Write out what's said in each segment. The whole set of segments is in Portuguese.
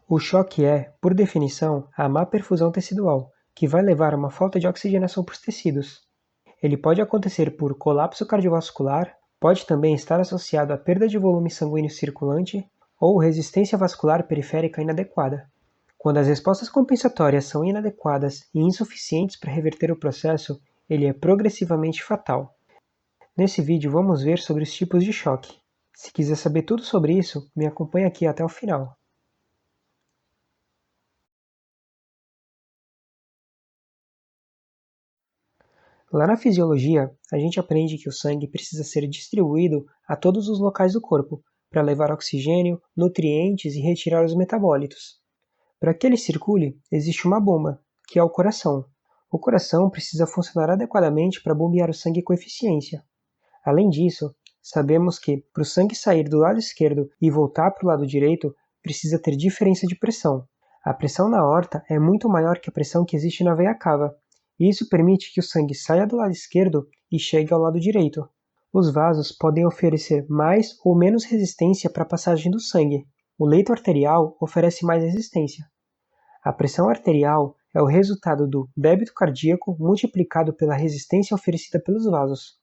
O choque é, por definição, a má perfusão tecidual, que vai levar a uma falta de oxigenação para os tecidos. Ele pode acontecer por colapso cardiovascular, pode também estar associado à perda de volume sanguíneo circulante ou resistência vascular periférica inadequada. Quando as respostas compensatórias são inadequadas e insuficientes para reverter o processo, ele é progressivamente fatal. Nesse vídeo vamos ver sobre os tipos de choque. Se quiser saber tudo sobre isso, me acompanhe aqui até o final. Lá na fisiologia, a gente aprende que o sangue precisa ser distribuído a todos os locais do corpo, para levar oxigênio, nutrientes e retirar os metabólitos. Para que ele circule, existe uma bomba, que é o coração. O coração precisa funcionar adequadamente para bombear o sangue com eficiência. Além disso, sabemos que, para o sangue sair do lado esquerdo e voltar para o lado direito, precisa ter diferença de pressão. A pressão na aorta é muito maior que a pressão que existe na veia cava, e isso permite que o sangue saia do lado esquerdo e chegue ao lado direito. Os vasos podem oferecer mais ou menos resistência para a passagem do sangue. O leito arterial oferece mais resistência. A pressão arterial é o resultado do débito cardíaco multiplicado pela resistência oferecida pelos vasos.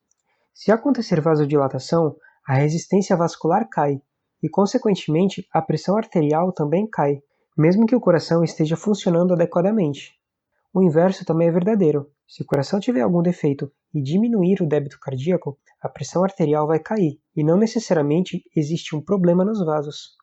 Se acontecer vasodilatação, a resistência vascular cai, e consequentemente a pressão arterial também cai, mesmo que o coração esteja funcionando adequadamente. O inverso também é verdadeiro. Se o coração tiver algum defeito e diminuir o débito cardíaco, a pressão arterial vai cair, e não necessariamente existe um problema nos vasos.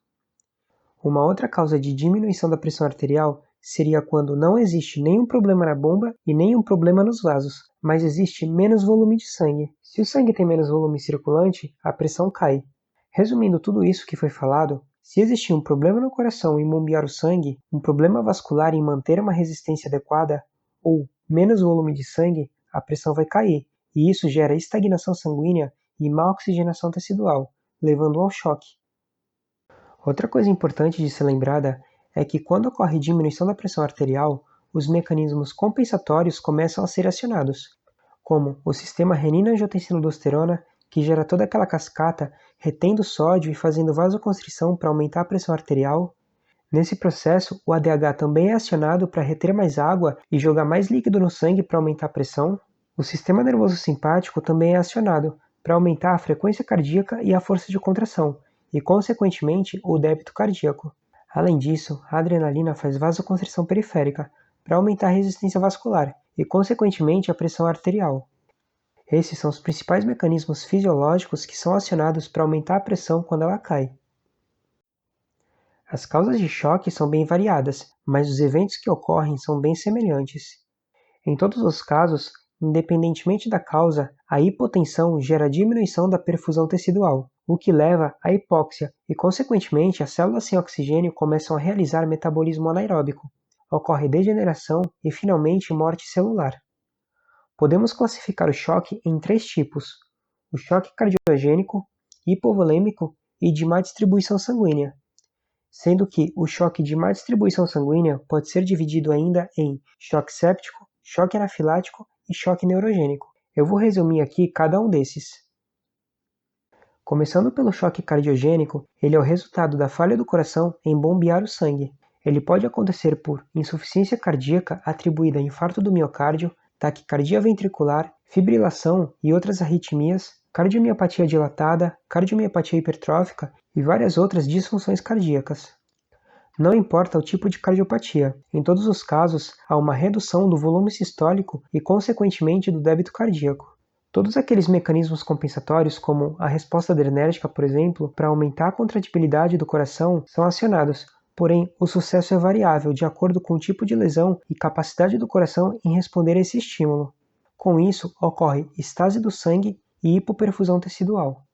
Uma outra causa de diminuição da pressão arterial seria quando não existe nenhum problema na bomba e nenhum problema nos vasos, mas existe menos volume de sangue. Se o sangue tem menos volume circulante, a pressão cai. Resumindo tudo isso que foi falado, se existir um problema no coração em bombear o sangue, um problema vascular em manter uma resistência adequada, ou menos volume de sangue, a pressão vai cair, e isso gera estagnação sanguínea e má oxigenação tecidual, levando ao choque. Outra coisa importante de ser lembrada é que quando ocorre diminuição da pressão arterial, os mecanismos compensatórios começam a ser acionados, como o sistema renina-angiotensina-aldosterona, que gera toda aquela cascata retendo sódio e fazendo vasoconstrição para aumentar a pressão arterial. Nesse processo, o ADH também é acionado para reter mais água e jogar mais líquido no sangue para aumentar a pressão. O sistema nervoso simpático também é acionado para aumentar a frequência cardíaca e a força de contração, e, consequentemente, o débito cardíaco. Além disso, a adrenalina faz vasoconstrição periférica para aumentar a resistência vascular e, consequentemente, a pressão arterial. Esses são os principais mecanismos fisiológicos que são acionados para aumentar a pressão quando ela cai. As causas de choque são bem variadas, mas os eventos que ocorrem são bem semelhantes. Em todos os casos, independentemente da causa, a hipotensão gera diminuição da perfusão tecidual, o que leva à hipóxia e, consequentemente, as células sem oxigênio começam a realizar metabolismo anaeróbico, ocorre degeneração e, finalmente, morte celular. Podemos classificar o choque em 3 tipos: o choque cardiogênico, hipovolêmico e de má distribuição sanguínea, sendo que o choque de má distribuição sanguínea pode ser dividido ainda em choque séptico, choque anafilático e choque neurogênico. Eu vou resumir aqui cada um desses. Começando pelo choque cardiogênico, ele é o resultado da falha do coração em bombear o sangue. Ele pode acontecer por insuficiência cardíaca atribuída a infarto do miocárdio, taquicardia ventricular, fibrilação e outras arritmias, cardiomiopatia dilatada, cardiomiopatia hipertrófica e várias outras disfunções cardíacas. Não importa o tipo de cardiopatia, em todos os casos há uma redução do volume sistólico e, consequentemente, do débito cardíaco. Todos aqueles mecanismos compensatórios, como a resposta adrenérgica, por exemplo, para aumentar a contratibilidade do coração, são acionados, porém o sucesso é variável de acordo com o tipo de lesão e capacidade do coração em responder a esse estímulo. Com isso, ocorre estase do sangue e hipoperfusão tecidual.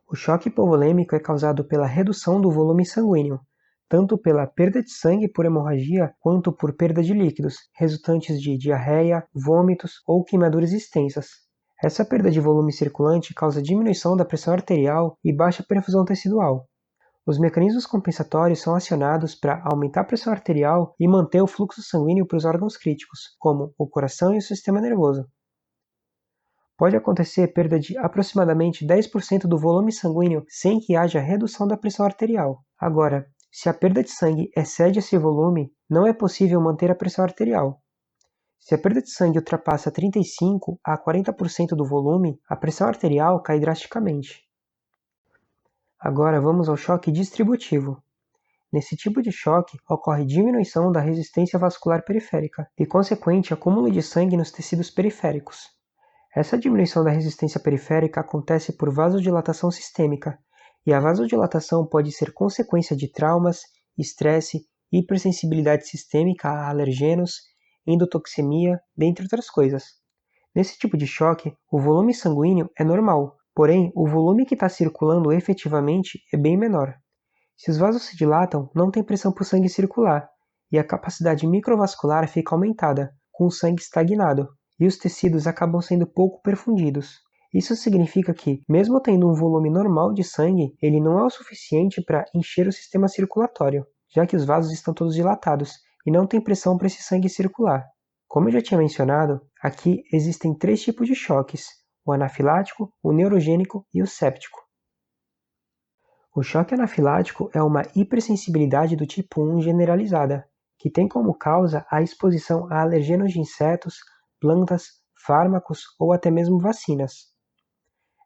O choque hipovolêmico é causado pela redução do volume sanguíneo, tanto pela perda de sangue por hemorragia quanto por perda de líquidos, resultantes de diarreia, vômitos ou queimaduras extensas. Essa perda de volume circulante causa diminuição da pressão arterial e baixa perfusão tecidual. Os mecanismos compensatórios são acionados para aumentar a pressão arterial e manter o fluxo sanguíneo para os órgãos críticos, como o coração e o sistema nervoso. Pode acontecer perda de aproximadamente 10% do volume sanguíneo sem que haja redução da pressão arterial. Agora, Se a perda de sangue excede esse volume, não é possível manter a pressão arterial. Se a perda de sangue ultrapassa 35 a 40% do volume, a pressão arterial cai drasticamente. Agora vamos ao choque distributivo. Nesse tipo de choque, ocorre diminuição da resistência vascular periférica e consequente acúmulo de sangue nos tecidos periféricos. Essa diminuição da resistência periférica acontece por vasodilatação sistêmica, e a vasodilatação pode ser consequência de traumas, estresse, hipersensibilidade sistêmica a alergenos, endotoxemia, dentre outras coisas. Nesse tipo de choque, o volume sanguíneo é normal, porém o volume que está circulando efetivamente é bem menor. Se os vasos se dilatam, não tem pressão para o sangue circular, e a capacidade microvascular fica aumentada, com o sangue estagnado, e os tecidos acabam sendo pouco perfundidos. Isso significa que, mesmo tendo um volume normal de sangue, ele não é o suficiente para encher o sistema circulatório, já que os vasos estão todos dilatados e não tem pressão para esse sangue circular. Como eu já tinha mencionado, aqui existem 3 tipos de choques: o anafilático, o neurogênico e o séptico. O choque anafilático é uma hipersensibilidade do tipo 1 generalizada, que tem como causa a exposição a alergenos de insetos, plantas, fármacos ou até mesmo vacinas.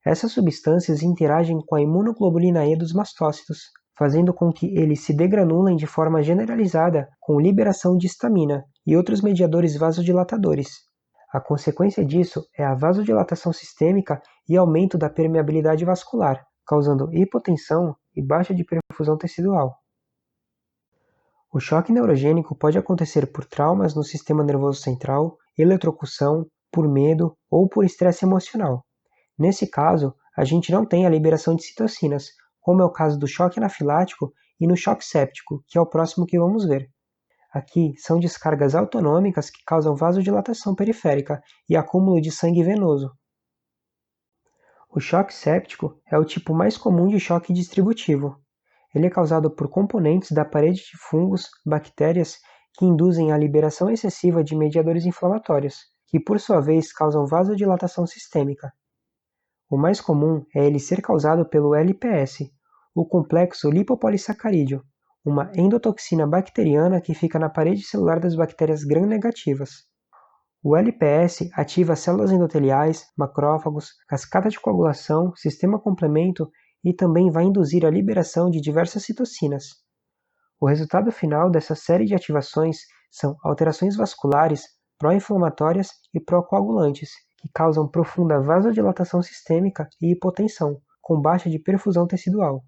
Essas substâncias interagem com a imunoglobulina E dos mastócitos, fazendo com que eles se degranulem de forma generalizada com liberação de histamina e outros mediadores vasodilatadores. A consequência disso é a vasodilatação sistêmica e aumento da permeabilidade vascular, causando hipotensão e baixa de perfusão tecidual. O choque neurogênico pode acontecer por traumas no sistema nervoso central, eletrocução, por medo ou por estresse emocional. Nesse caso, a gente não tem a liberação de citocinas, como é o caso do choque anafilático e no choque séptico, que é o próximo que vamos ver. Aqui são descargas autonômicas que causam vasodilatação periférica e acúmulo de sangue venoso. O choque séptico é o tipo mais comum de choque distributivo. Ele é causado por componentes da parede de fungos, bactérias, que induzem a liberação excessiva de mediadores inflamatórios, que por sua vez causam vasodilatação sistêmica. O mais comum é ele ser causado pelo LPS, o complexo lipopolissacarídeo, uma endotoxina bacteriana que fica na parede celular das bactérias gram-negativas. O LPS ativa células endoteliais, macrófagos, cascata de coagulação, sistema complemento e também vai induzir a liberação de diversas citocinas. O resultado final dessa série de ativações são alterações vasculares, pró-inflamatórias e pró-coagulantes, que causam profunda vasodilatação sistêmica e hipotensão, com baixa de perfusão tecidual.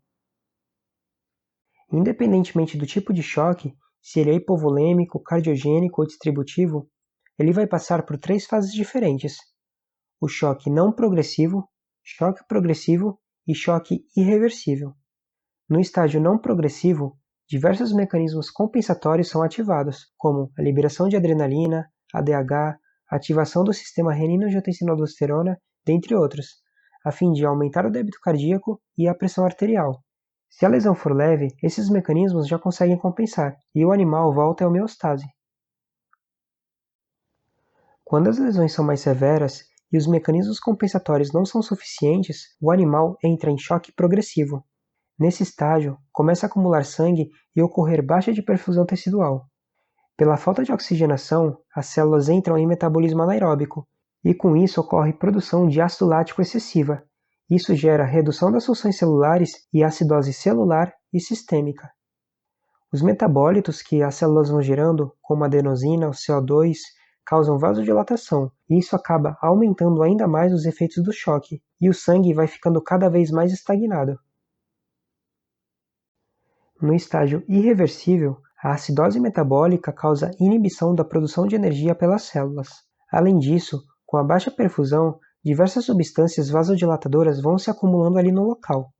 Independentemente do tipo de choque, se ele é hipovolêmico, cardiogênico ou distributivo, ele vai passar por 3 fases diferentes: o choque não progressivo, choque progressivo e choque irreversível. No estágio não progressivo, diversos mecanismos compensatórios são ativados, como a liberação de adrenalina, ADH, a ativação do sistema renina-angiotensina-aldosterona, dentre outros, a fim de aumentar o débito cardíaco e a pressão arterial. Se a lesão for leve, esses mecanismos já conseguem compensar e o animal volta à homeostase. Quando as lesões são mais severas e os mecanismos compensatórios não são suficientes, o animal entra em choque progressivo. Nesse estágio, começa a acumular sangue e ocorrer baixa de perfusão tecidual. Pela falta de oxigenação, as células entram em metabolismo anaeróbico, e com isso ocorre produção de ácido lático excessiva. Isso gera redução das funções celulares e acidose celular e sistêmica. Os metabólitos que as células vão gerando, como a adenosina, o CO2, causam vasodilatação, e isso acaba aumentando ainda mais os efeitos do choque, e o sangue vai ficando cada vez mais estagnado. No estágio irreversível, a acidose metabólica causa inibição da produção de energia pelas células. Além disso, com a baixa perfusão, diversas substâncias vasodilatadoras vão se acumulando ali no local.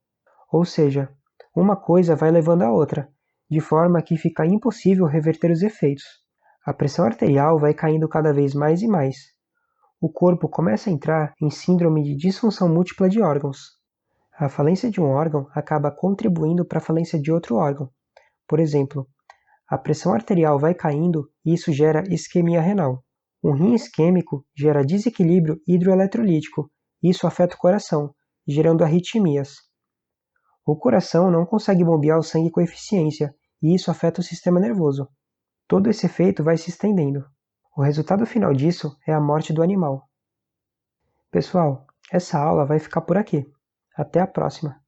Ou seja, uma coisa vai levando a outra, de forma que fica impossível reverter os efeitos. A pressão arterial vai caindo cada vez mais e mais. O corpo começa a entrar em síndrome de disfunção múltipla de órgãos. A falência de um órgão acaba contribuindo para a falência de outro órgão. Por exemplo, a pressão arterial vai caindo e isso gera isquemia renal. Um rim isquêmico gera desequilíbrio hidroeletrolítico e isso afeta o coração, gerando arritmias. O coração não consegue bombear o sangue com eficiência e isso afeta o sistema nervoso. Todo esse efeito vai se estendendo. O resultado final disso é a morte do animal. Pessoal, essa aula vai ficar por aqui. Até a próxima!